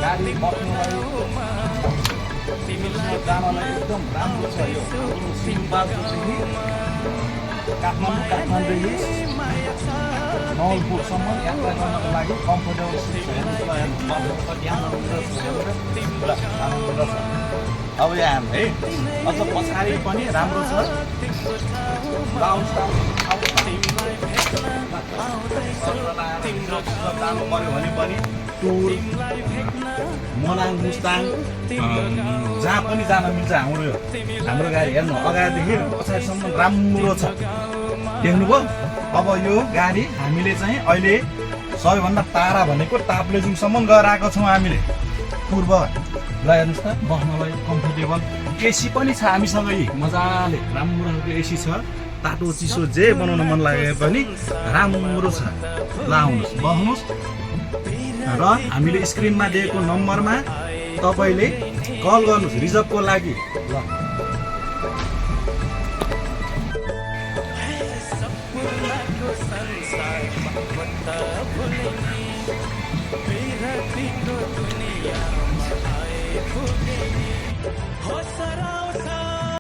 गाडी बस्नलाई जानलाई एकदम राम्रो छ यो सिमबाजुदेखि काठमाडौँदेखि नवलपुरसम्म यात्रा गर्नको लागि कम्फर्टेबल सिट छ। अब यहाँ हामी है अझ पछाडि पनि राम्रो छ जानु पर्यो भने पनि टुर मनाङ मुस्ताङ जहाँ पनि जान मिल्छ। हाम्रो गाडी हेर्नु अगाडिदेखि पछाडिसम्म राम्रो छ देख्नुभयो। अब यो गाडी हामीले चाहिँ अहिले सबैभन्दा टाढा भनेको ताप्लेजुङसम्म गएर आएको छौँ हामीले पूर्व। ल हेर्नुहोस् त बस्नलाई कम्फर्टेबल एसी पनि छ हामीसँग यी मजाले राम्रो खालको एसी छ। तातो चिसो जे बनाउन मन लागे पनि राम्रो छ। ल आउनुहोस् बस्नुहोस् र हामीले स्क्रिनमा दिएको नम्बरमा तपाईँले कल गर्नुहोस् रिजर्भको लागि। ल हो सराउँछ